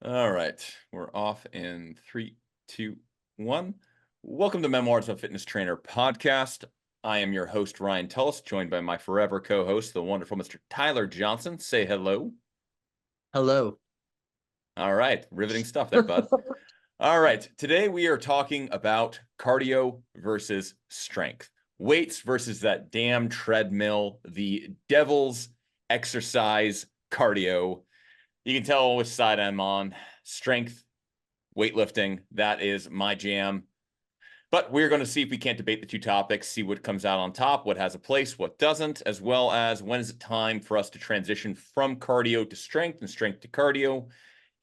All right, we're off in three, two, one. Welcome to Memoirs of a Fitness Trainer podcast. I am your host, Ryan Tullis, joined by my forever co-host, the wonderful Mr. Tyler Johnson. Say hello. Hello. All right, riveting stuff there, bud. All right, today we are talking about cardio versus strength. Weights versus that damn treadmill, the devil's exercise cardio. You can tell which side I'm on. Strength, weightlifting, that is my jam. But we're going to see if we can't debate the two topics, see what comes out on top, what has a place, what doesn't, as well as when is it time for us to transition from cardio to strength and strength to cardio,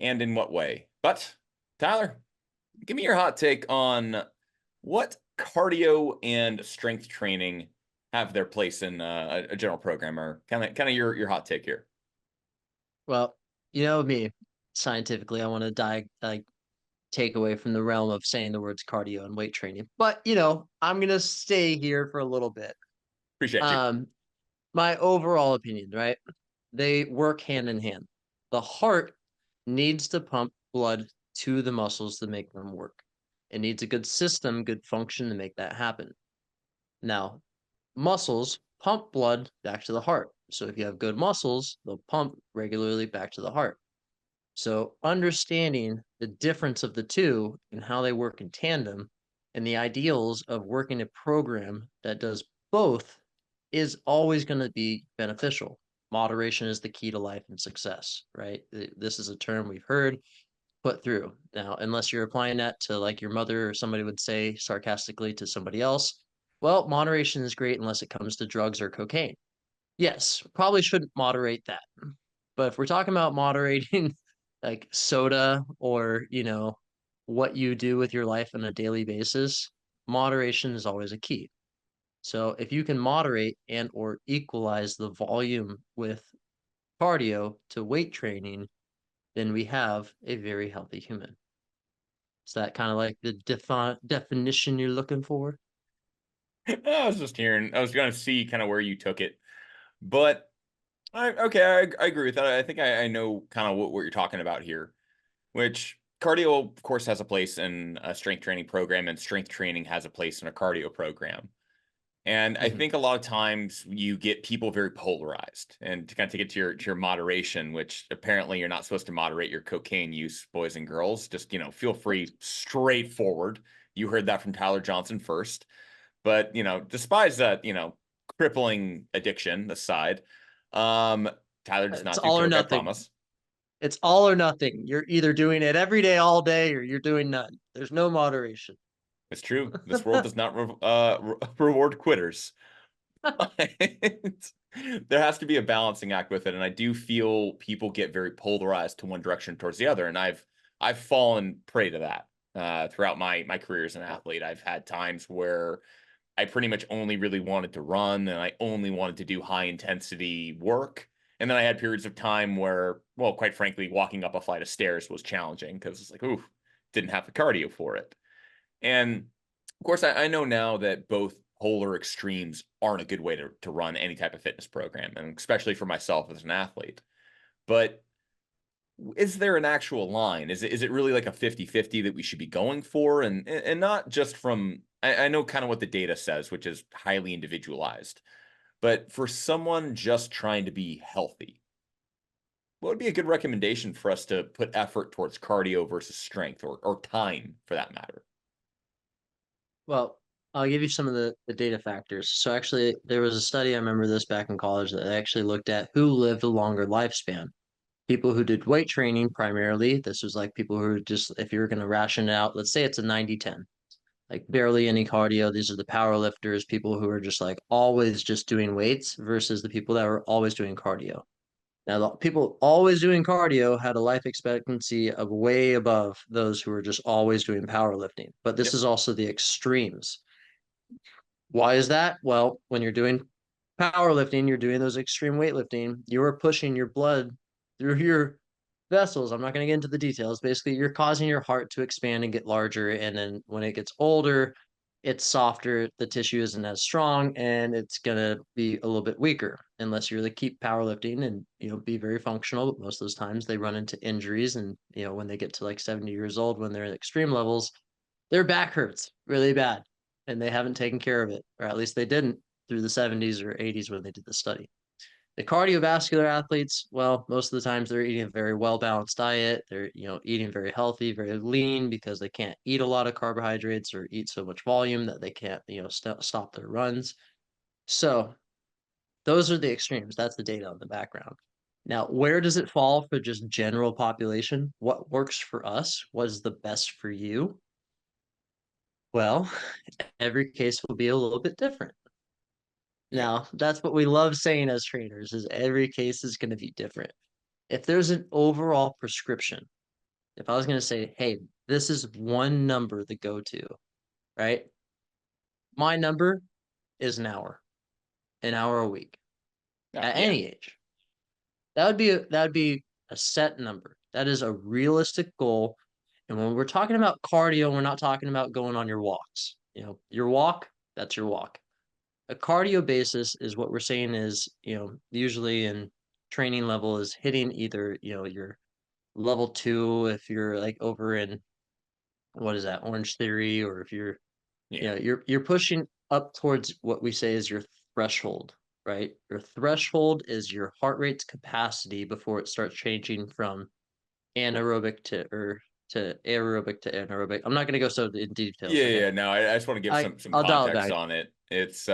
and in what way. But Tyler, give me your hot take on what cardio and strength training have their place in a general program, or kind of your hot take here. Well, you know me, scientifically, I want to take away from the realm of saying the words cardio and weight training. But, I'm gonna stay here for a little bit. Appreciate you. Um, my overall opinion, right? They work hand in hand. The heart needs to pump blood to the muscles to make them work. It needs a good system, good function to make that happen. Now, muscles pump blood back to the heart. So if you have good muscles, they'll pump regularly back to the heart. So understanding the difference of the two and how they work in tandem and the ideals of working a program that does both is always going to be beneficial. Moderation is the key to life and success, right? This is a term we've heard put through. Now, unless you're applying that to like your mother or somebody would say sarcastically to somebody else, well, moderation is great unless it comes to drugs or cocaine. Yes, probably shouldn't moderate that. But if we're talking about moderating like soda or, what you do with your life on a daily basis, moderation is always a key. So if you can moderate and or equalize the volume with cardio to weight training, then we have a very healthy human. Is that kind of like the definition you're looking for? I was just hearing, I was going to see kind of where you took it, but I agree with that. I think I know kind of what you're talking about here, which cardio, of course, has a place in a strength training program, and strength training has a place in a cardio program. And I Mm-hmm. think a lot of times you get people very polarized. And to kind of take it to your moderation, which apparently you're not supposed to moderate your cocaine use, boys and girls. Just, feel free, straightforward. You heard that from Tyler Johnson first. But, despise that, crippling addiction aside, Tyler does It's not do all or coke, I nothing. promise. It's all or nothing. You're either doing it every day, all day, or you're doing none. There's no moderation. It's true. This world does not reward quitters. There has to be a balancing act with it, and I do feel people get very polarized to one direction towards the other, and I've fallen prey to that throughout my career as an athlete. I've had times where I pretty much only really wanted to run, and I only wanted to do high intensity work. And then I had periods of time where, well, quite frankly, walking up a flight of stairs was challenging because it's like, ooh, didn't have the cardio for it. And of course, I know now that both polar extremes aren't a good way to run any type of fitness program, and especially for myself as an athlete. But is there an actual line? Is it really like a 50-50 that we should be going for? And not just from, I know kind of what the data says, which is highly individualized. But for someone just trying to be healthy, what would be a good recommendation for us to put effort towards cardio versus strength, or time for that matter? Well, I'll give you some of the data factors. So actually, there was a study, I remember this back in college, that actually looked at who lived a longer lifespan. People who did weight training primarily. This was like people who were just, if you were going to ration it out, let's say it's a 90-10, like barely any cardio. These are the power lifters, people who are just like always just doing weights versus the people that were always doing cardio. Now, the people always doing cardio had a life expectancy of way above those who were just always doing powerlifting. But this Yep. is also the extremes. Why is that? Well, when you're doing powerlifting, you're doing those extreme weightlifting, you are pushing your blood through your vessels. I'm not going to get into the details. Basically, you're causing your heart to expand and get larger. And then when it gets older, it's softer, the tissue isn't as strong, and it's going to be a little bit weaker. unless you're the keep powerlifting and, be very functional. But most of those times they run into injuries. And, when they get to like 70 years old, when they're at extreme levels, their back hurts really bad and they haven't taken care of it, or at least they didn't through the 70s or 80s when they did the study. The cardiovascular athletes, well, most of the times they're eating a very well-balanced diet. They're, eating very healthy, very lean, because they can't eat a lot of carbohydrates or eat so much volume that they can't, stop their runs. So those are the extremes. That's the data on the background. Now, where does it fall for just general population? What works for us? What is the best for you? Well, every case will be a little bit different. Yeah. Now, that's what we love saying as trainers, is every case is going to be different. If there's an overall prescription, if I was going to say, hey, this is one number to go to, right? My number is an hour a week at Yeah. any age. That would be a set number. That is a realistic goal. And when we're talking about cardio, we're not talking about going on your walks. Your walk, that's your walk. A cardio basis is what we're saying is, usually in training level is hitting either, your level 2 if you're like over in, what is that, Orange Theory, or if you're, Yeah. you're pushing up towards what we say is your threshold, right? Your threshold is your heart rate's capacity before it starts changing from anaerobic to aerobic to anaerobic. I'm not going to go so in details. Yeah, Okay. yeah. No, I just want to give some I'll dial it context back. on it. It's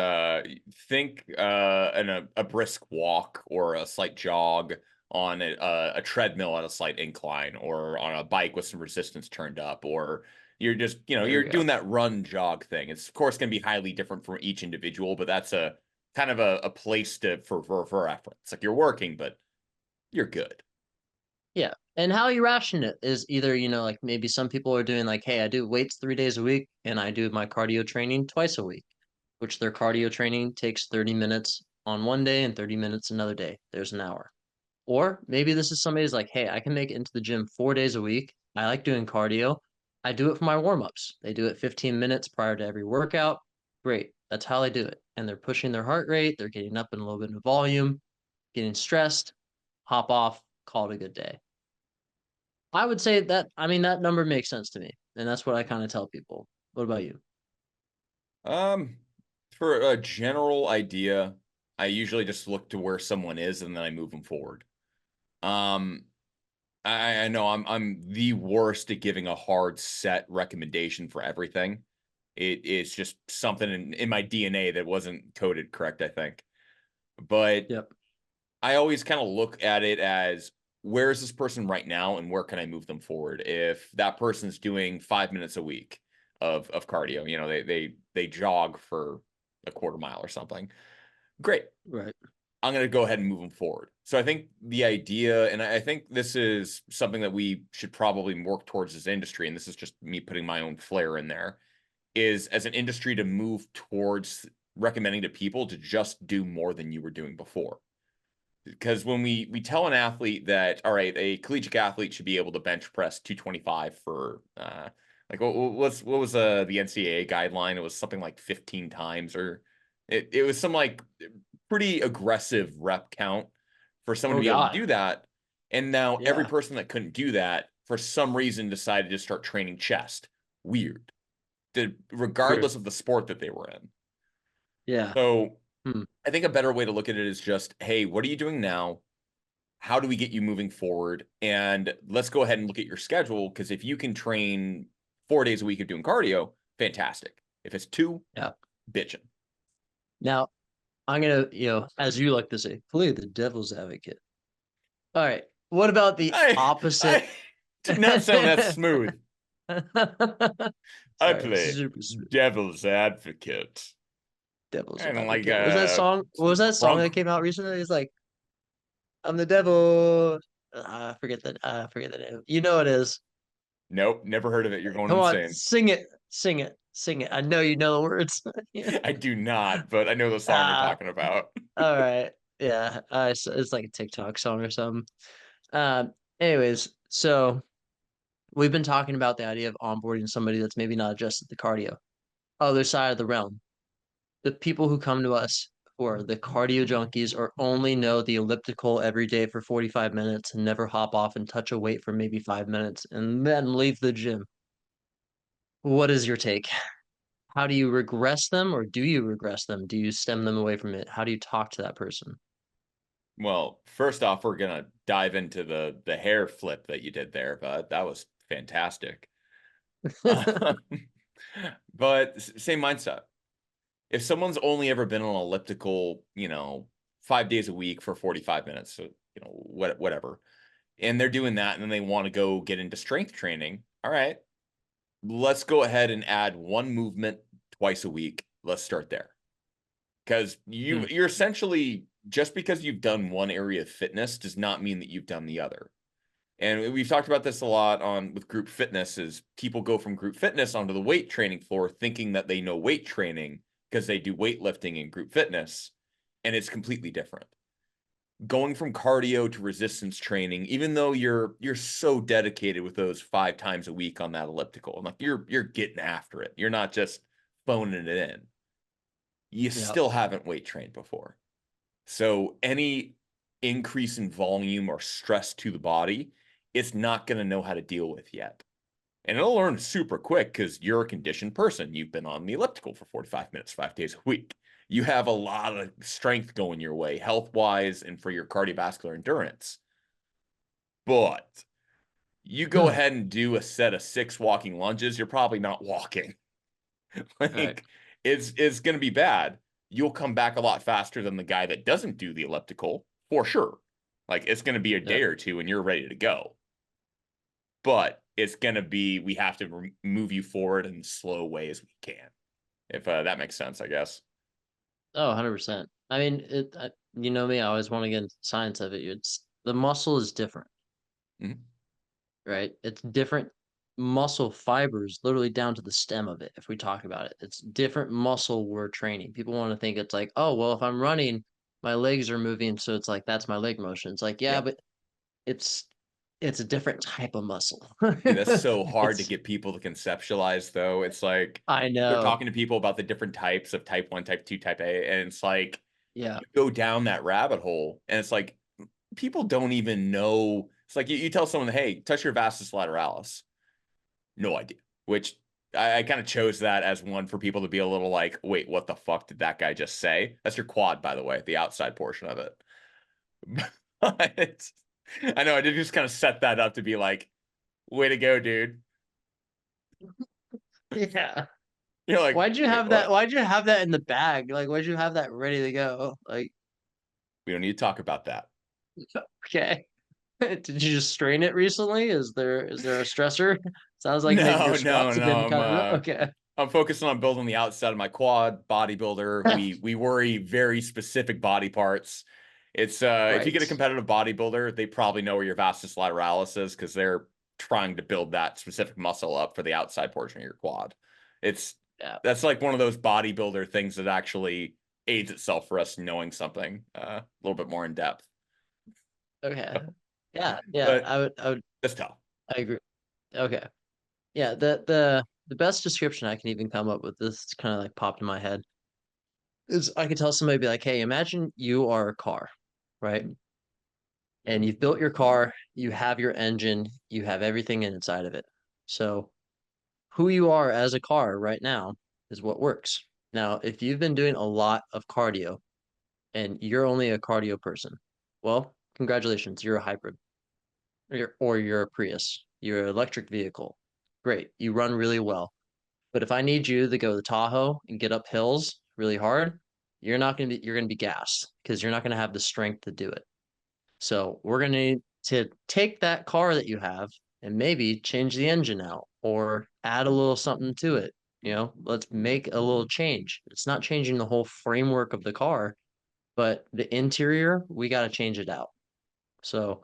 think in a brisk walk or a slight jog on a treadmill at a slight incline, or on a bike with some resistance turned up, or you're just, There you're we go. doing that run jog thing. It's of course going to be highly different for each individual, but that's a kind of a place for reference. Like, you're working, but you're good. Yeah. And how you ration it is either, like maybe some people are doing like, hey, I do weights 3 days a week and I do my cardio training twice a week, which their cardio training takes 30 minutes on one day and 30 minutes another day. There's an hour. Or maybe this is somebody's like, hey, I can make it into the gym 4 days a week. I like doing cardio. I do it for my warm-ups. They do it 15 minutes prior to every workout. Great. That's how they do it. And they're pushing their heart rate. They're getting up in a little bit of volume, getting stressed, hop off, call it a good day. I would say that, I mean, that number makes sense to me. And that's what I kind of tell people. What about you? Um, for a general idea, I usually just look to where someone is and then I move them forward. Um, I know I'm the worst at giving a hard set recommendation for everything. It is just something in my DNA that wasn't coded correct, I think. But Yep. I always kind of look at it as, where is this person right now and where can I move them forward? If that person's doing 5 minutes a week of cardio, they jog for a quarter mile or something. Great. Right. I'm going to go ahead and move them forward. So I think the idea, and I think this is something that we should probably work towards as industry, and this is just me putting my own flair in there, is as an industry to move towards recommending to people to just do more than you were doing before. Because when we tell an athlete that, all right, a collegiate athlete should be able to bench press 225 for like what was the NCAA guideline? It was something like 15 times, or it was some like pretty aggressive rep count for someone Oh, to be able to God. do that. And now every Yeah. person that couldn't do that for some reason decided to start training chest. Weird. True. Regardless of the sport that they were in. Yeah. So Hmm. I think a better way to look at it is just, hey, what are you doing now? How do we get you moving forward? And let's go ahead and look at your schedule, because if you can train 4 days a week of doing cardio, fantastic. If it's two, Yeah. bitching. Now, I'm going to, as you like to say, play the devil's advocate. All right. What about the opposite? I did not sound that smooth. I Sorry, play super smooth. devil's advocate. Devil's And like advocate. Was that song? What was that song crunk. that came out recently? It's like, I'm the devil. I forget the name. You know it is. Nope, never heard of it. You're going Come on, insane. sing it, sing it, sing it. I know you know the words. I do not, but I know the song you're Ah, talking about. all right. Yeah, it's like a TikTok song or something. Anyways, so we've been talking about the idea of onboarding somebody that's maybe not adjusted to cardio. Other side of the realm, the people who come to us before. The cardio junkies are only know the elliptical every day for 45 minutes and never hop off and touch a weight for maybe 5 minutes and then leave the gym. What is your take? How do you regress them, or do you regress them? Do you stem them away from it? How do you talk to that person? Well, first off, we're gonna dive into the hair flip that you did there, but that was fantastic. Um, but same mindset. If someone's only ever been on elliptical, 5 days a week for 45 minutes, so, whatever, and they're doing that and then they want to go get into strength training, all right, let's go ahead and add one movement twice a week. Let's start there. Because you're essentially, just because you've done one area of fitness does not mean that you've done the other. And we've talked about this a lot with group fitness, is people go from group fitness onto the weight training floor thinking that they know weight training because they do weightlifting in group fitness, and it's completely different. Going from cardio to resistance training, even though you're so dedicated with those 5 times a week on that elliptical, and like you're getting after it, you're not just phoning it in. You still haven't weight trained before. So any increase in volume or stress to the body, it's not going to know how to deal with yet. And it'll learn super quick because you're a conditioned person. You've been on the elliptical for 45 minutes, 5 days a week. You have a lot of strength going your way, health-wise, and for your cardiovascular endurance. But you go ahead and do a set of 6 walking lunges, you're probably not walking. It's going to be bad. You'll come back a lot faster than the guy that doesn't do the elliptical, for sure. Like, it's going to be a day or two and you're ready to go. But it's going to be, we have to move you forward in as slow way as we can. If that makes sense, I guess. Oh, 100%. I mean, you know me, I always want to get into science of it. The muscle is different, right? It's different muscle fibers, literally down to the stem of it. If we talk about it, it's different muscle we're training. People want to think it's like, oh, well, if I'm running, my legs are moving, so it's like that's my leg motion. It's like, yeah, but it's a different type of muscle. Dude, that's so hard to get people to conceptualize, though. It's like, I they're know. talking to people about the different types of type 1, type 2, type A, and it's like, Yeah, you go down that rabbit hole, and it's like, people don't even know. It's like you tell someone, hey, touch your vastus lateralis. No idea. Which I kind of chose that as one for people to be a little like, wait, what the fuck did that guy just say? That's your quad, by the way, the outside portion of it. But I know I did just kind of set that up to be like, way to go, dude. yeah. You're like, Why'd you wait, have that? what? Why'd you have that in the bag? Like, why'd you have that ready to go? Like, We don't need to talk about that. okay. Did you just strain it recently? Is there a stressor? Sounds like maybe your No, no, squats have been no. kind of okay. I'm focusing on building the outside of my quad, bodybuilder. We worry very specific body parts. It's if you get a Right. competitive bodybuilder, they probably know where your vastus lateralis is because they're trying to build that specific muscle up for the outside portion of your quad. It's Yeah. That's like one of those bodybuilder things that actually aids itself for us knowing something a little bit more in depth. Okay. Yeah. Yeah. But I would. that's tough. I agree. Okay. Yeah. The best description I can even come up with, this kind of like popped in my head, is I could tell somebody, be like, hey, imagine you are a car, right? And you've built your car, you have your engine, you have everything inside of it. So who you are as a car right now is what works. Now, if you've been doing a lot of cardio and you're only a cardio person, well, congratulations, you're a hybrid, or you're a Prius, you're an electric vehicle. Great, you run really well. But if I need you to go to Tahoe and get up hills really hard, you're gonna be gassed because you're not gonna have the strength to do it. So we're going to need to take that car that you have and maybe change the engine out or add a little something to it. Let's make a little change. It's not changing the whole framework of the car, but the interior, we got to change it out. So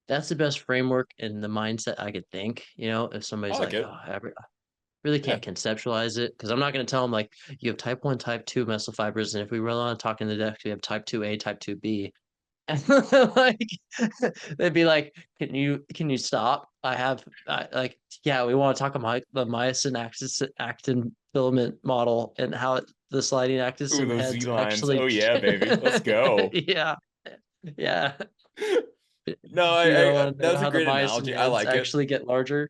that's the best framework and the mindset I could think, if I somebody's like like, oh, it. I really Yeah. can't conceptualize it, because I'm not going to tell them like you have type 1, type 2 muscle fibers. And if we really want to talk in the depth, we have type 2A, type 2B. And like they'd be like, can you stop? Like, yeah, we want to talk about the myosin actin filament model and how the sliding Ooh, actin those Z heads lines. Oh actually yeah, baby. Let's go. yeah, yeah. No, You don't I want to that know was a how the great myosin analogy. I heads like it. actually get larger.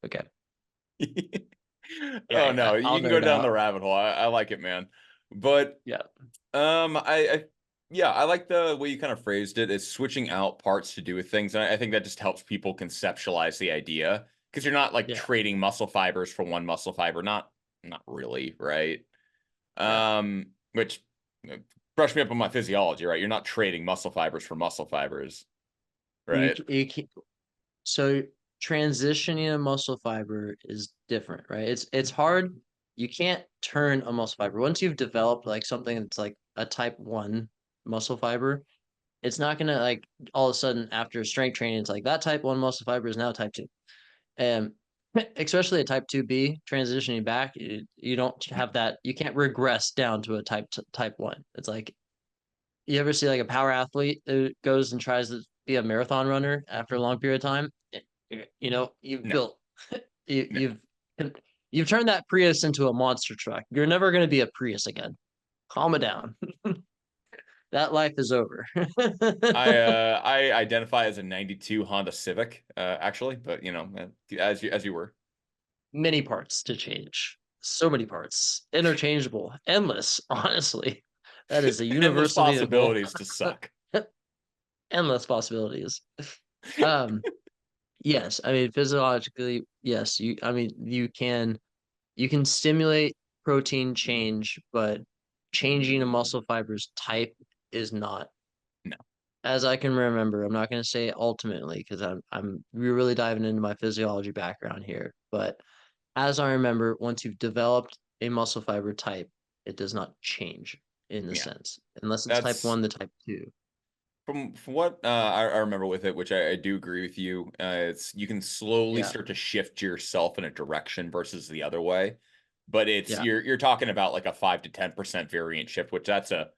Okay. Yeah, Oh yeah. no, you I'll can go nerd down the out. rabbit hole. I like it, man. But Yeah. I yeah, I like the way you kind of phrased it. It's switching out parts to do with things, and I think that just helps people conceptualize the idea because you're not like Yeah. trading muscle fibers for one muscle fiber. Not really, right? Right. Which brush me up on my physiology, right? You're not trading muscle fibers for muscle fibers, right? You can, so transitioning a muscle fiber is different, right? It's hard. You can't turn a muscle fiber. Once you've developed like something that's like a type 1 muscle fiber, it's not gonna like all of a sudden after strength training, it's like that type 1 muscle fiber is now type 2. And especially a type 2B transitioning back, you don't have that, you can't regress down to a type 1. It's like you ever see like a power athlete who goes and tries to be a marathon runner after a long period of time? You know, you've No, built, you, no. you've turned that Prius into a monster truck. You're never going to be a Prius again. Calm it down. That life is over. I identify as a 92 Honda Civic, actually, but you know, as you were. Many parts to change. So many parts. Interchangeable. Endless, honestly. That is a Endless universal vehicle. possibilities to suck. Endless possibilities. Um, yes, I mean physiologically, yes, you can stimulate protein change, but changing a muscle fiber's type is not. No. As I can remember, I'm not going to say ultimately because we're really diving into my physiology background here, but as I remember, once you've developed a muscle fiber type, it does not change in the Yeah. sense, unless it's type That's 1 to type 2. from what I remember with it, which I do agree with you. It's you can slowly Yeah, start to shift yourself in a direction versus the other way. But it's yeah, you're talking about like a 5 to 10% variant shift, which that's a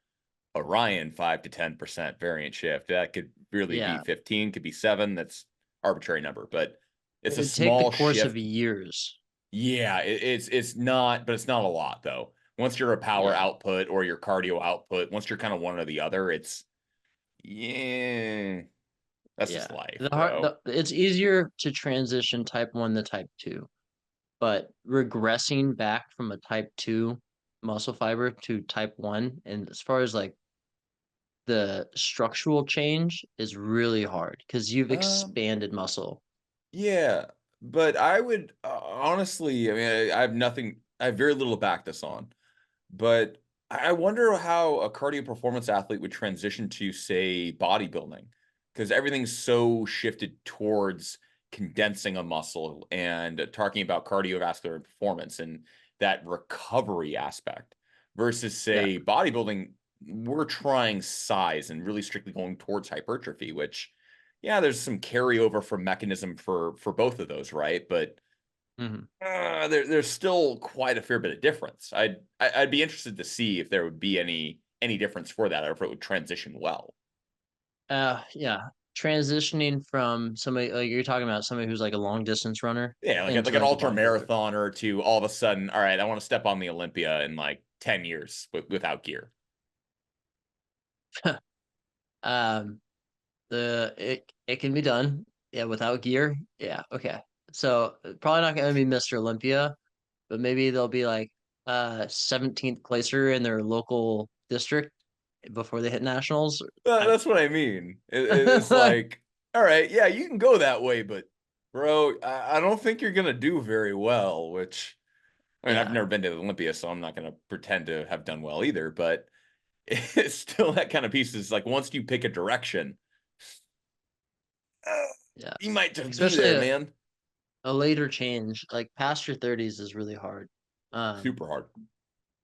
Orion 5 to 10% variant shift. That could really be yeah. 15, could be 7. That's arbitrary number, but it's a It'd take the small course of shift. years. Yeah, it's not, but it's not a lot though. Once you're a power Yeah, output or your cardio output, once you're kind of one or the other, it's yeah, that's yeah. just life, The heart, bro. it's easier to transition type 1 to type 2, but regressing back from a type 2 muscle fiber to type 1, and as far as like the structural change is really hard because you've Um, expanded muscle. yeah, but I would honestly, I mean, I have nothing, I have very little to back this on, but I wonder how a cardio performance athlete would transition to, say, bodybuilding, because everything's so shifted towards condensing a muscle and talking about cardiovascular performance and that recovery aspect versus, Yeah. say, bodybuilding. We're trying size and really strictly going towards hypertrophy, which, yeah, there's some carryover from mechanism for both of those, right? But Mhm. there's still quite a fair bit of difference. I'd be interested to see if there would be any difference for that, or if it would transition well. Yeah. Transitioning from somebody like you're talking about somebody who's like a long distance runner Yeah, into like an like a ultra bodybuilder. marathoner to all of a sudden, all right, I want to step on the Olympia in like 10 years without gear. Um, it can be done. Yeah, without gear. Yeah, okay. So probably not gonna be Mr. Olympia, but maybe they'll be like 17th placer in their local district before they hit nationals. That's what I mean. It's like, all right, yeah, you can go that way, but bro, I don't think you're gonna do very well, which I mean, I've Yeah. never been to the Olympia, so I'm not going to pretend to have done well either. But it's still that kind of piece is like once you pick a direction, uh, Yeah. you might just be Especially there, man. a later change, like past your 30s is really hard. Super hard.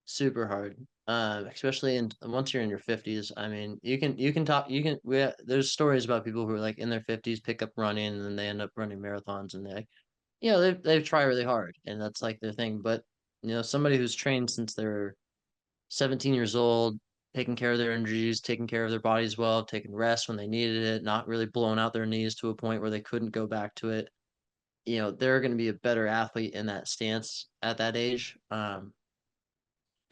Super hard. Especially in once you're in your 50s. I mean, you can talk you can we there's stories about people who are like in their 50s pick up running and then they end up running marathons and they like they try really hard and that's like their thing. But somebody who's trained since they're 17 years old taking care of their injuries, taking care of their bodies well, taking rest when they needed it, not really blowing out their knees to a point where they couldn't go back to it. They're going to be a better athlete in that stance at that age.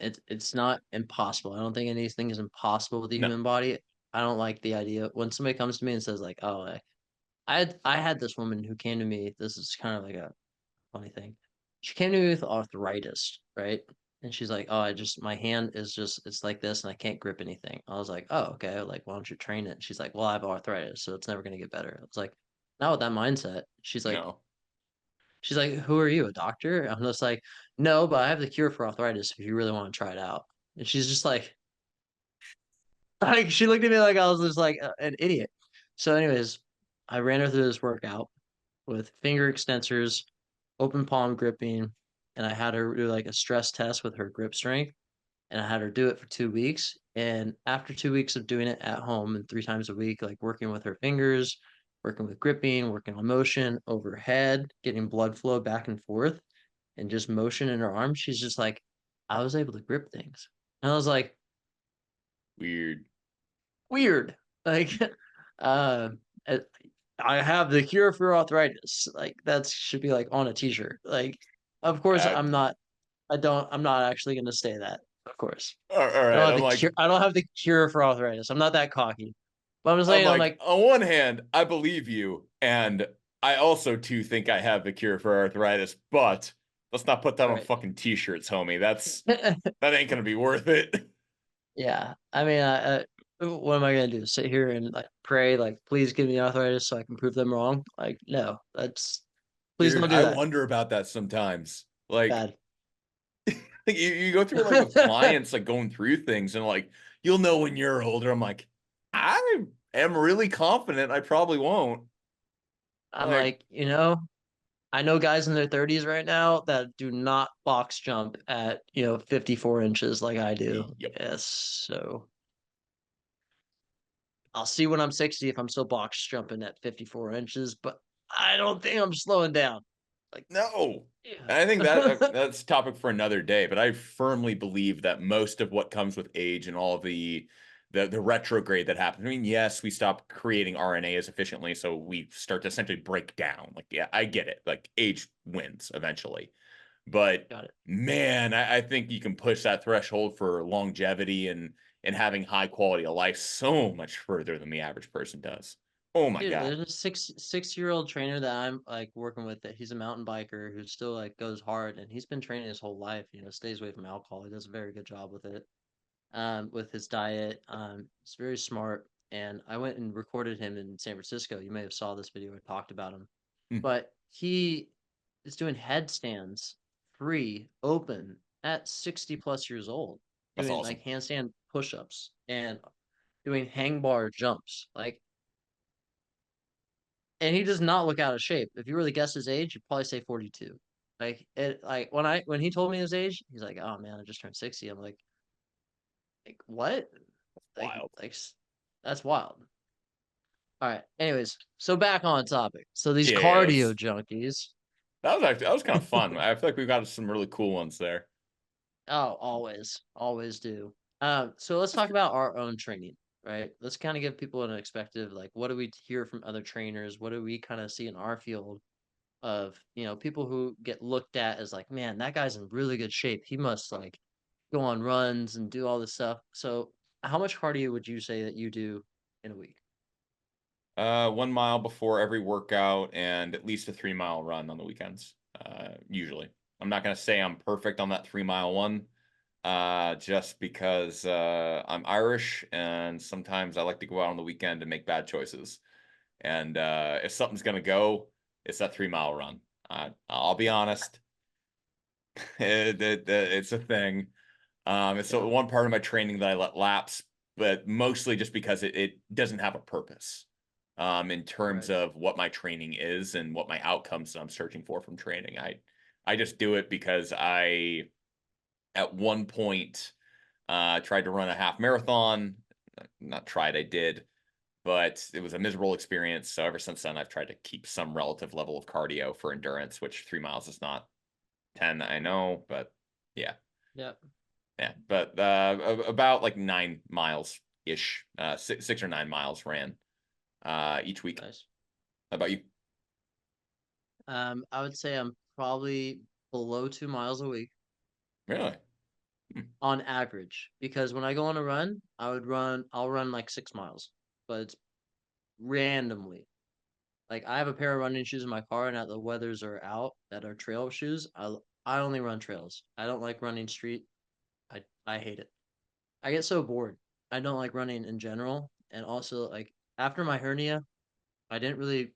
It's not impossible. I don't think anything is impossible with the No, human body. I don't like the idea when somebody comes to me and says like, "Oh, I had this woman who came to me. This is kind of like a funny thing. She came to me with arthritis, right? And she's like, "Oh, my hand is just it's like this, and I can't grip anything." I was like, "Oh, okay. Like, why don't you train it?" She's like, "Well, I have arthritis, so it's never gonna get better." I was like, "Not with that mindset." no. She's like, "Who are you, a doctor?" I'm just like, "No, but I have the cure for arthritis if you really want to try it out." And she's just like she looked at me like I was just like an idiot. So, anyways, I ran her through this workout with finger extensors, open palm gripping, and I had her do like a stress test with her grip strength. And I had her do it for 2 weeks. And after 2 weeks of doing it at home and 3 times a week, like working with her fingers, working with gripping, working on motion overhead, getting blood flow back and forth, and just motion in her arm, she's just like, I was able to grip things. And I was like, Weird. weird. Like, uh, I have the cure for arthritis. Like, that should be like on a t-shirt. Like, of course, Uh, I'm not actually going to say that, of course. all I don't right. have the cure. I don't have the cure for arthritis. I'm not that cocky. But I'm just I'm saying, I'm like, like, on one hand, I believe you, and I also too think I have the cure for arthritis, but let's not put that on right. fucking t-shirts, homie. That ain't gonna be worth it. Yeah. I mean, what am I gonna do? Sit here and like pray, like, please give me arthritis so I can prove them wrong? Like, no, please Dude, don't do I that. wonder about that sometimes. Like, Bad. you go through like with clients, like going through things, and like you'll know when you're older. I'm like, I am really confident I probably won't. I'm Like, like, I know guys in their 30s right now that do not box jump at 54 inches like I do. yep. Yes, so I'll see when I'm 60 if I'm still box jumping at 54 inches, but I don't think I'm slowing down. Like, No. And I think that yeah. that's a topic for another day, but I firmly believe that most of what comes with age and all of the retrograde that happens. I mean, yes, we stop creating RNA as efficiently, so we start to essentially break down. Like, yeah, I get it. Like age wins eventually. But Got it. man, I think you can push that threshold for longevity and having high quality of life so much further than the average person does. Oh my Dude, God. there's a six-year-old trainer that I'm like working with that he's a mountain biker who still like goes hard and he's been training his whole life, stays away from alcohol. He does a very good job with it. With his diet. He's very smart. And I went and recorded him in San Francisco. You may have saw this video. I talked about him, Hmm, but he is doing headstands free, open at 60 plus years old, that's doing awesome. like handstand push-ups and doing hang bar jumps. Like, and he does not look out of shape. If you were to guess his age, you'd probably say 42. Like when he told me his age, he's like, "Oh man, I just turned 60." I'm like what? Like Wild. like that's wild. All right. Anyways, so back on topic. So these Yeah, cardio junkies. that was kind of fun. I feel like we've got some really cool ones there. Oh, always do. So let's talk about our own training, right? Let's kind of give people an perspective, like what do we hear from other trainers? What do we kind of see in our field of, people who get looked at as like, man, that guy's in really good shape. He must like go on runs and do all this stuff. So how much cardio would you say that you do in a week? 1 mile before every workout and at least a 3 mile run on the weekends. Usually. I'm not gonna say I'm perfect on that 3 mile one, just because I'm Irish and sometimes I like to go out on the weekend and make bad choices. And if something's gonna go, it's that 3 mile run. I'll be honest, it's a thing. It's Yeah, so one part of my training that I let lapse, but mostly just because it doesn't have a purpose in terms right. of what my training is and what my outcomes that I'm searching for from training. I just do it because I at one point tried to run a half marathon. Not tried, I did, but it was a miserable experience. So ever since then, I've tried to keep some relative level of cardio for endurance, which 3 miles is not 10, I know, but yeah. Yep. Yeah, but about like 9 miles ish, 6 or 9 miles ran each week. Nice. How about you? I would say I'm probably below 2 miles a week Really? Hmm. on average, because when I go on a run, I'll run like 6 miles, but it's randomly. Like I have a pair of running shoes in my car, and the weathers are out that are trail shoes. I only run trails. I don't like running street. I hate it. I get so bored. I don't like running in general, and also like after my hernia, I didn't really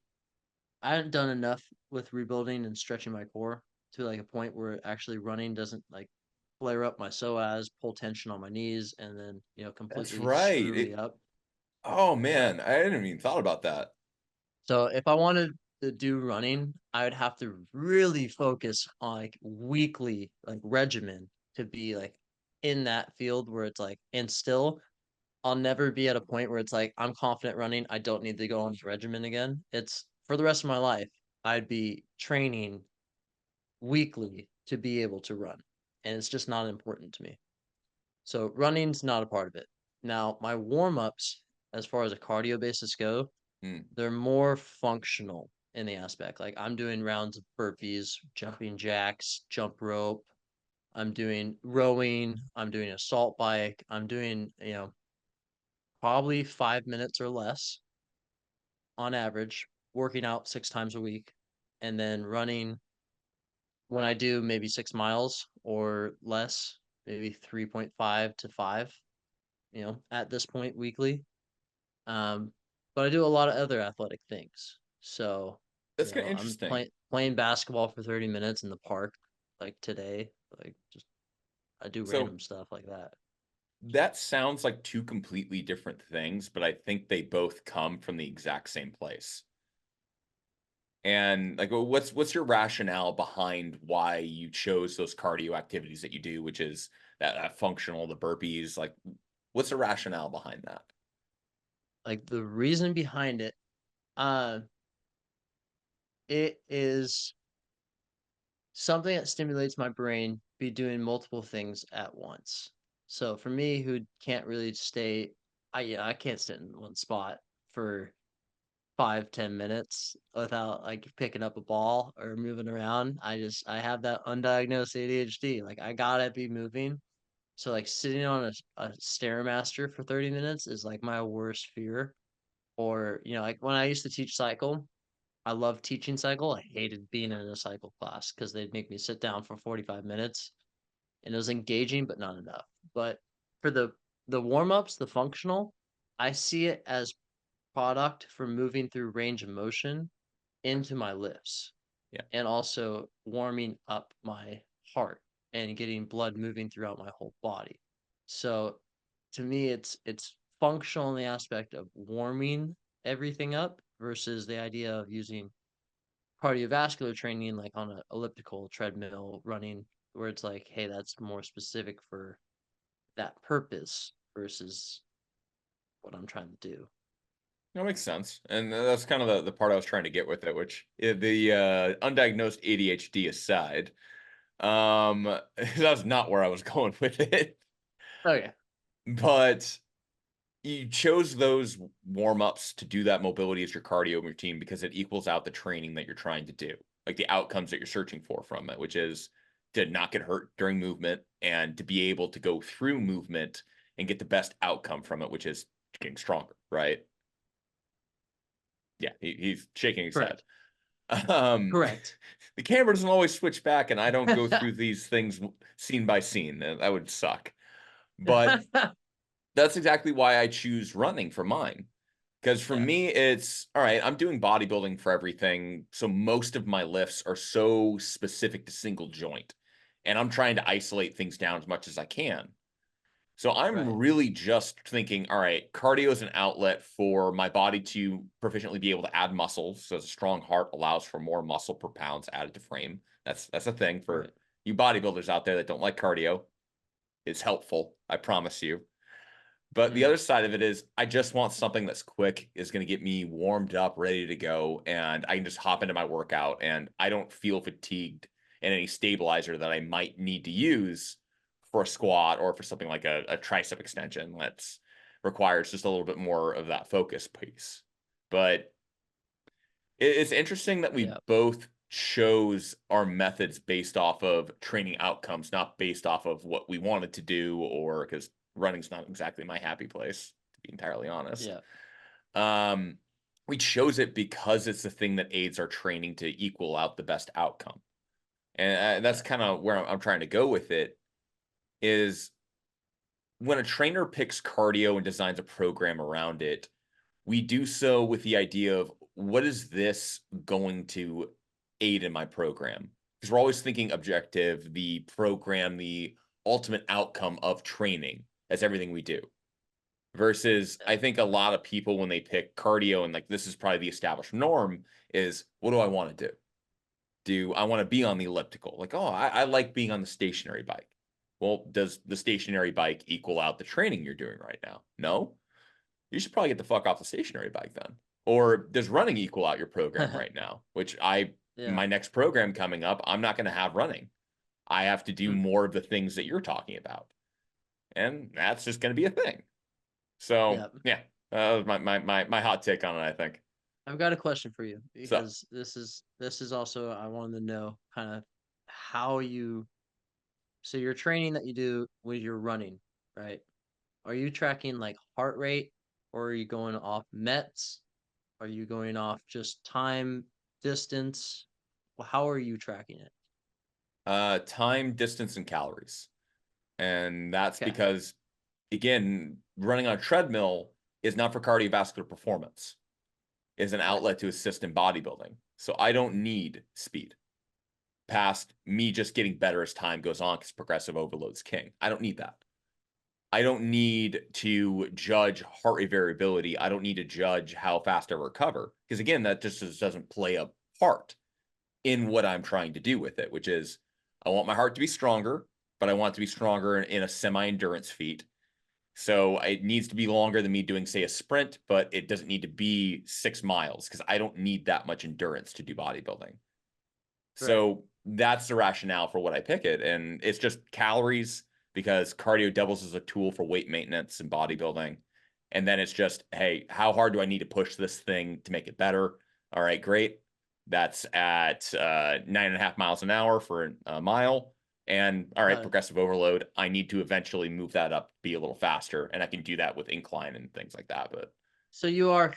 I hadn't done enough with rebuilding and stretching my core to like a point where actually running doesn't like flare up my psoas, pull tension on my knees, and then That's completely right. screw me up. Oh Yeah. man, I hadn't even thought about that. So if I wanted to do running, I would have to really focus on like weekly like regimen to be like in that field where it's like, and still I'll never be at a point where it's like I'm confident running. I don't need to go on this regimen again. It's for the rest of my life. I'd be training weekly to be able to run, and it's just not important to me. So running's not a part of it. Now, my warm-ups, as far as a cardio basis go, Hmm. they're more functional in the aspect. Like I'm doing rounds of burpees, jumping jacks, jump rope. I'm doing rowing. I'm doing assault bike. I'm doing, probably 5 minutes or less on average, working out 6 times a week, and then running when I do maybe 6 miles or less, maybe 3.5 to 5, at this point weekly. Um, but I do a lot of other athletic things. So, That's kind of I'm interesting. playing basketball for 30 minutes in the park, like today. Like just I do So random stuff like that. that sounds like two completely different things, but I think they both come from the exact same place. And like, what's your rationale behind why you chose those cardio activities that you do, which is that functional, the burpees? Like, what's the rationale behind that? Like the reason behind it, uh, it is something that stimulates my brain be doing multiple things at once. So for me, who can't really stay, I can't sit in one spot for 5-10 minutes without like picking up a ball or moving around. I have that undiagnosed ADHD. Like I gotta be moving. So like sitting on a stairmaster for 30 minutes is like my worst fear. Or like when I used to teach cycle, I loved teaching cycle. I hated being in a cycle class because they'd make me sit down for 45 minutes, and it was engaging but not enough. But for the warm-ups, the functional, I see it as product for moving through range of motion into my lifts Yeah, and also warming up my heart and getting blood moving throughout my whole body. So to me it's functional in the aspect of warming everything up versus the idea of using cardiovascular training like on an elliptical treadmill running where it's like hey that's more specific for that purpose versus what I'm trying to do. that makes sense. And that's kind of the part I was trying to get with it, which the undiagnosed ADHD aside, that's not where I was going with it. Okay. But you chose those warm-ups to do that mobility as your cardio routine because it equals out the training that you're trying to do, like the outcomes that you're searching for from it, which is to not get hurt during movement and to be able to go through movement and get the best outcome from it, which is getting stronger, right? Yeah, he's shaking his head. Correct. Um, Correct. the camera doesn't always switch back, and I don't go through these things scene by scene. That would suck. But that's exactly why I choose running for mine. Because for Yeah. me, it's all right, I'm doing bodybuilding for everything. So most of my lifts are so specific to single joint. And I'm trying to isolate things down as much as I can. So I'm Right. really just thinking, all right, cardio is an outlet for my body to proficiently be able to add muscles. So a strong heart allows for more muscle per pounds added to frame. That's a thing for Right. you bodybuilders out there that don't like cardio. It's helpful, I promise you. But the Mm. other side of it is I just want something that's quick, is going to get me warmed up, ready to go, and I can just hop into my workout and I don't feel fatigued and any stabilizer that I might need to use for a squat or for something like a tricep extension that's requires just a little bit more of that focus piece. But it's interesting that we Yeah. both chose our methods based off of training outcomes, not based off of what we wanted to do, or because running's not exactly my happy place, to be entirely honest. Yeah. Um, we chose it because it's the thing that aids our training to equal out the best outcome. And that's Yeah. kind of where I'm trying to go with it is when a trainer picks cardio and designs a program around it, we do so with the idea of what is this going to aid in my program? Because we're always thinking objective, the program, the ultimate outcome of training as everything we do. Versus, Yeah. I think a lot of people, when they pick cardio, and like this is probably the established norm, is what do I want to do? Do I want to be on the elliptical? Like, oh, I like being on the stationary bike. Well, does the stationary bike equal out the training you're doing right now? No. You should probably get the fuck off the stationary bike then. Or does running equal out your program right now? Which Yeah. my next program coming up, I'm not going to have running. I have to do Hmm. more of the things that you're talking about. And that's just going to be a thing. So Yeah. yeah, that was my hot take on it, I think. I've got a question for you So because this is also I wanted to know kind of how you so your training that you do when you're running, right? Are you tracking like heart rate or are you going off METs? Are you going off just time, distance? Well, how are you tracking it? time, distance, and calories. And that's Okay. because again, running on a treadmill is not for cardiovascular performance. Is an Right. outlet to assist in bodybuilding. So I don't need speed past me just getting better as time goes on because progressive overload's king. I don't need that. I don't need to judge heart rate variability. I don't need to judge how fast I recover because again, that just doesn't play a part in what I'm trying to do with it, which is I want my heart to be stronger, but I want it to be stronger in a semi-endurance feat. So it needs to be longer than me doing, say, a sprint, but it doesn't need to be 6 miles because I don't need that much endurance to do bodybuilding. Right. So that's the rationale for what I pick it. And it's just calories because cardio doubles as a tool for weight maintenance and bodybuilding. And then it's just, hey, how hard do I need to push this thing to make it better? All right, great. That's at 9.5 miles an hour for a mile. And all right, Got it. progressive overload. I need to eventually move that up, be a little faster. And I can do that with incline and things like that. But So you are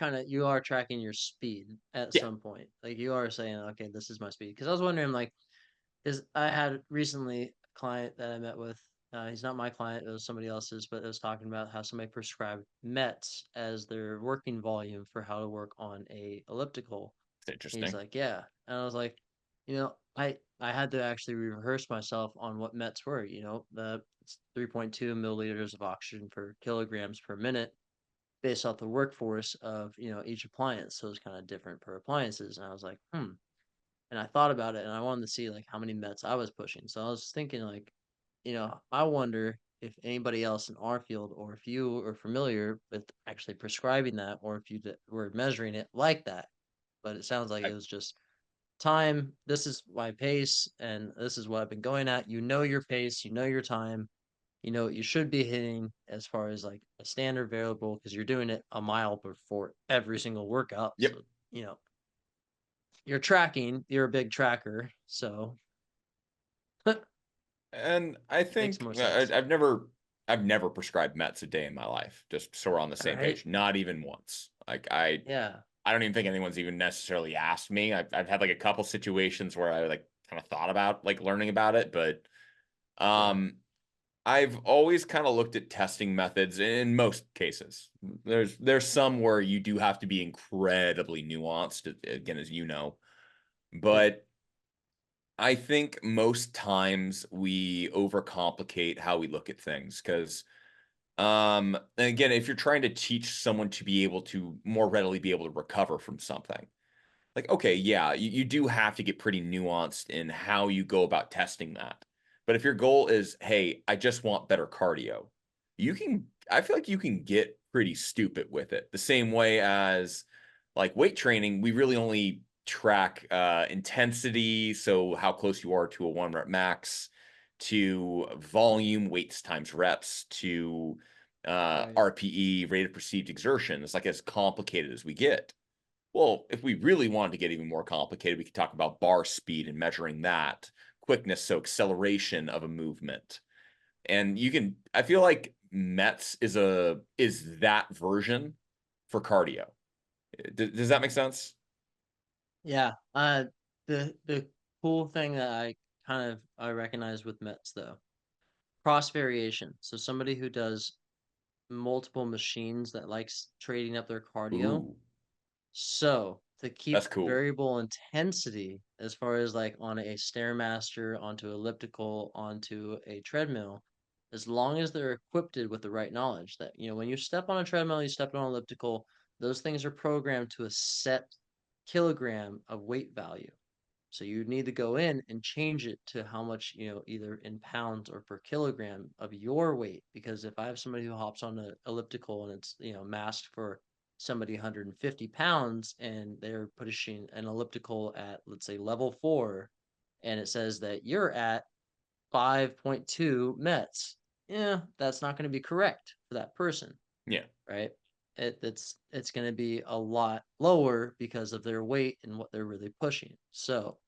tracking your speed at yeah, some point. Like you are saying, okay, this is my speed. Because I was wondering, like, is I had recently a client that I met with. He's not my client; it was somebody else's. But it was talking about how somebody prescribed METs as their working volume for how to work on a elliptical. it's And he's interesting. like, yeah, and I was like, I had to actually rehearse myself on what METs were. The 3.2 milliliters of oxygen per kilograms per minute based off the workforce of each appliance. So it's kind of different per appliances. And I was like, and I thought about it and I wanted to see like how many mets I was pushing. So I was thinking like, I wonder if anybody else in our field or if you are familiar with actually prescribing that or if were measuring it like that. But it sounds like I, it was just time. This is my pace and this is what I've been going at. You know your pace, you know your time, you know what you should be hitting as far as like a standard variable because you're doing it a mile before every single workout. yep. So, you know, you're tracking, you're a big tracker. So And I makes think more sense. I've never prescribed meds a day in my life, just so we're on the All same right. page. Not even once. Like Yeah. I don't even think anyone's even necessarily asked me. I've had like a couple situations where I like kind of thought about like learning about it, but Yeah. um I've always kind of looked at testing methods in most cases. There's some where you do have to be incredibly nuanced, again, as you know, Yep. but I think most times we overcomplicate how we look at things because and again, if you're trying to teach someone to be able to more readily be able to recover from something, like okay, yeah, you do have to get pretty nuanced in how you go about testing that. But if your goal is, hey, I just want better cardio, I feel like you can get pretty stupid with it. The same way as like weight training, we really only track intensity, so how close you are to a 1 rep max, to volume, weights times reps, to Right. RPE, rate of perceived exertion. It's like as complicated as we get. Well, if we really wanted to get even more complicated, we could talk about bar speed and measuring that, quickness, so acceleration of a movement. And you can, I feel like METs is that version for cardio. Does that make sense? Yeah. The cool thing that I recognize with Mets though, cross variation. So somebody who does multiple machines that likes trading up their cardio. Ooh, So to that's keep cool. variable intensity as far as like on a stairmaster, onto elliptical, onto a treadmill, as long as they're equipped with the right knowledge that, when you step on a treadmill, you step on elliptical, those things are programmed to a set kilogram of weight value. So you need to go in and change it to how much, either in pounds or per kilogram of your weight. Because if I have somebody who hops on an elliptical and it's, masked for somebody 150 pounds and they're pushing an elliptical at, let's say, level 4, and it says that you're at 5.2 mets, yeah, that's not going to be correct for that person, Yeah. right? It's going to be a lot lower because of their weight and what they're really pushing. So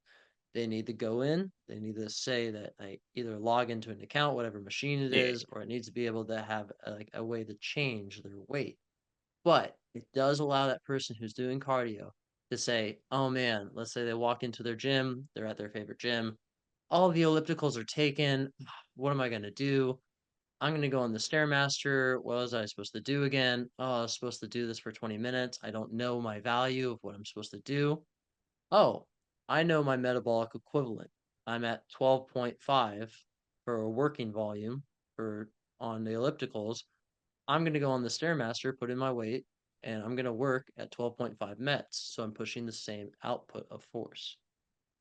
they need to go in, they need to say that I either log into an account, whatever machine it Yeah. is, or it needs to be able to have like a way to change their weight. But it does allow that person who's doing cardio to say, oh man, let's say they walk into their gym, they're at their favorite gym, all the ellipticals are taken. What am I going to do? I'm going to go on the Stairmaster. What was I supposed to do again? Oh, I was supposed to do this for 20 minutes. I don't know my value of what I'm supposed to do. Oh, I know my metabolic equivalent. I'm at 12.5 for a working volume for on the ellipticals. I'm going to go on the Stairmaster, put in my weight, and I'm going to work at 12.5 mets. So I'm pushing the same output of force.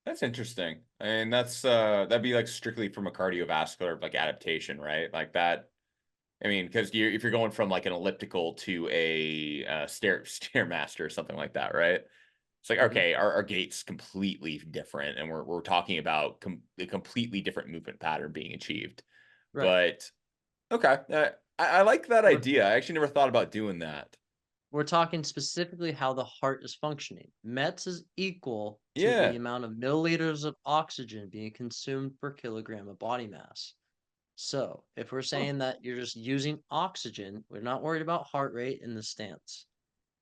That's interesting. And that'd be like strictly from a cardiovascular like adaptation, right? Like that. I mean, because if you're going from like an elliptical to a stairmaster or something like that, right? It's like, Mm-hmm. okay, our gait's completely different, and we're talking about a completely different movement pattern being achieved. Right. But okay, I like that We're idea. I actually never thought about doing that. we're talking specifically how the heart is functioning. Mets is equal to the Yeah. amount of milliliters of oxygen being consumed per kilogram of body mass. So, if we're Huh. saying that you're just using oxygen, we're not worried about heart rate in the stance.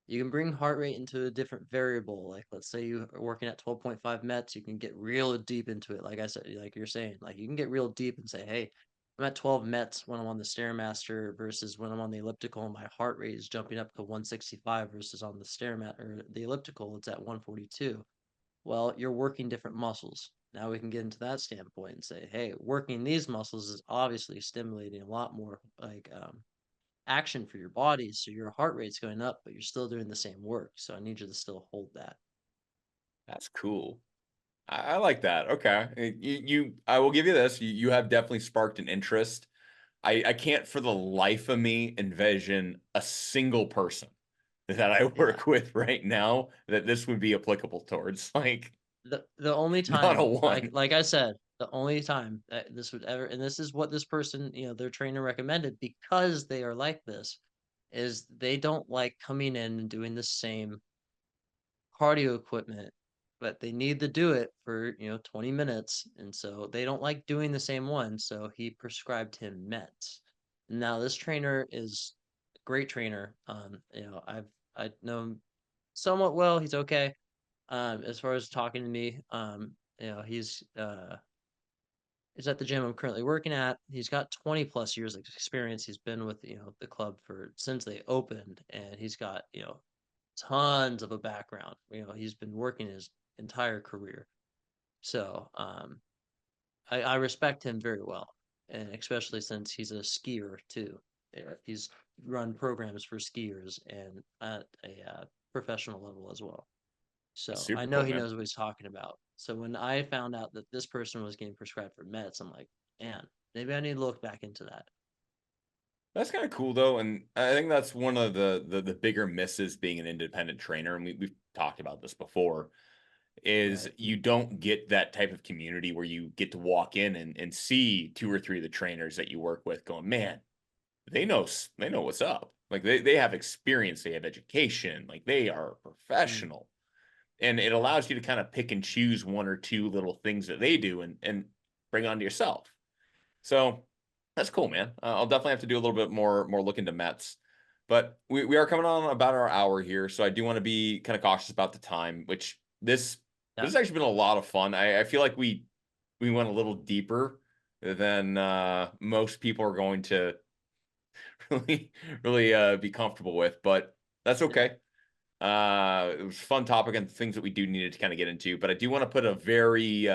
You can bring heart rate into a different variable. Like, let's say you are working at 12.5 mets, you can get real deep into it. Like I said, like you're saying, like you can get real deep and say, hey, I'm at 12 mets when I'm on the Stairmaster versus when I'm on the elliptical, and my heart rate is jumping up to 165 versus on the Stairmat or the elliptical, it's at 142. Well, you're working different muscles. Now we can get into that standpoint and say, hey, working these muscles is obviously stimulating a lot more like action for your body. So your heart rate's going up, but you're still doing the same work. So I need you to still hold that. That's cool. I like that. Okay. I will give you this. You have definitely sparked an interest. I can't for the life of me envision a single person that I Yeah. work with right now that this would be applicable towards. Like, The only not a time, like one. like I said, the only time that this would ever, and this is what this person, their trainer recommended because they are like this, is they don't like coming in and doing the same cardio equipment, but they need to do it for, 20 minutes. And so they don't like doing the same one. So he prescribed him meds. Now, this trainer is a great trainer. I know him somewhat well. He's okay. As far as talking to me, he's at the gym I'm currently working at. He's got 20 plus years of experience. He's been with, the club for since they opened, and he's got, tons of a background. He's been working his entire career. So I respect him very well, and especially since he's a skier too. Yeah, he's run programs for skiers and at a professional level as well. That's So I super know cool, he man. knows what he's talking about. So when I found out that this person was getting prescribed for meds, I'm like, man, maybe I need to look back into that. That's kind of cool though, and I think that's one of the bigger misses being an independent trainer. And we've talked about this before. is Right. you don't get that type of community where you get to walk in and see 2 or 3 of the trainers that you work with going, man, they know what's up. Like they have experience, they have education, like they are Mm. professional. And it allows you to kind of pick and choose 1 or 2 little things that they do and bring on to yourself. So that's cool, man. I'll definitely have to do a little bit more look into Mets. But we are coming on about our hour here, so I do want to be kind of cautious about the time, which this Yeah. has actually been a lot of fun. I feel like we went a little deeper than most people are going to really be comfortable with, but that's Yeah. okay. It was a fun topic and things that we do need to kind of get into, but I do want to put a very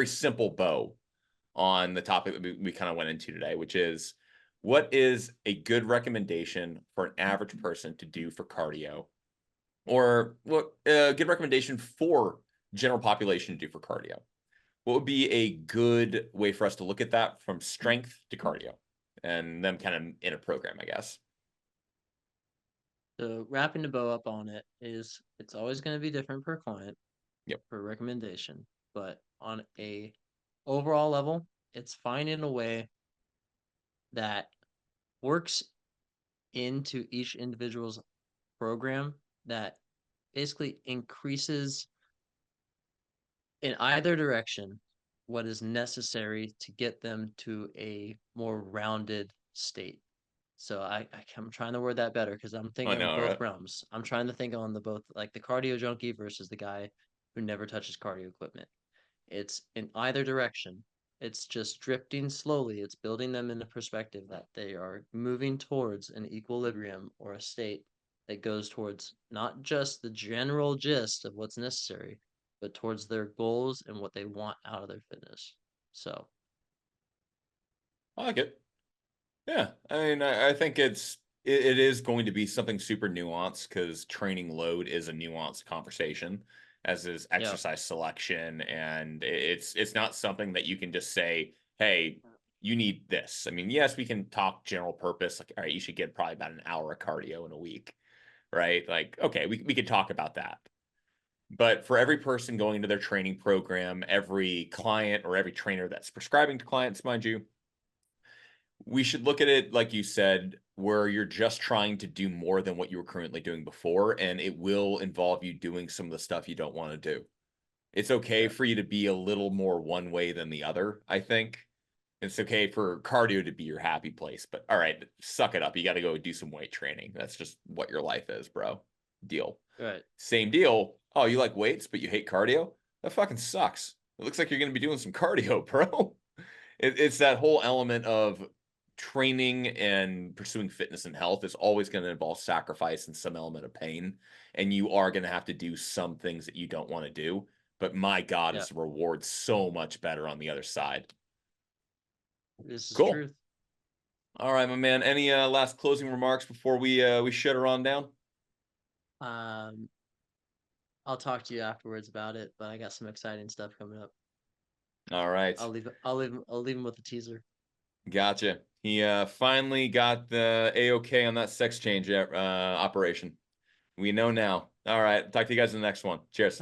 simple bow on the topic that we kind of went into today, which is what is a good recommendation for an average person to do for cardio, or what a good recommendation for general population to do for cardio? What would be a good way for us to look at that from strength to cardio and them kind of in a program, I guess? So wrapping the bow up on it is it's always going to be different per client Yep. per recommendation, but on a overall level, it's finding a way that works into each individual's program that basically increases in either direction what is necessary to get them to a more rounded state. So I'm trying to word that better because I'm I thinking of know, both right? realms. I'm trying to think on the both like the cardio junkie versus the guy who never touches cardio equipment. It's in either direction. It's just drifting slowly. It's building them in a perspective that they are moving towards an equilibrium or a state that goes towards not just the general gist of what's necessary, but towards their goals and what they want out of their fitness. So, I like it. Yeah, I mean, I think it is going to be something super nuanced because training load is a nuanced conversation, as is yeah, exercise selection, and it's not something that you can just say, "Hey, you need this." I mean, yes, we can talk general purpose, like, all right, you should get probably about an hour of cardio in a week, right? Like, okay, we could talk about that. But for every person going into their training program, every client or every trainer that's prescribing to clients, mind you, we should look at it like you said, where you're just trying to do more than what you were currently doing before, and it will involve you doing some of the stuff you don't want to do. It's okay yeah, for you to be a little more one way than the other, I think. It's okay for cardio to be your happy place, but all right, suck it up. You got to go do some weight training. That's just what your life is, bro. Deal. right. Same deal. Oh, you like weights, but you hate cardio? That fucking sucks. It looks like you're going to be doing some cardio, bro. It's that whole element of training and pursuing fitness and health is always going to involve sacrifice and some element of pain. And you are going to have to do some things that you don't want to do. But my God, Yeah, is the reward so much better on the other side. this is Cool. truth. All right, my man. Any last closing remarks before we shut her on down? Um, I'll talk to you afterwards about it, but I got some exciting stuff coming up. All right. I'll leave him with a teaser. Gotcha. He finally got the A-OK on that sex change operation. We know now. All right. Talk to you guys in the next one. Cheers.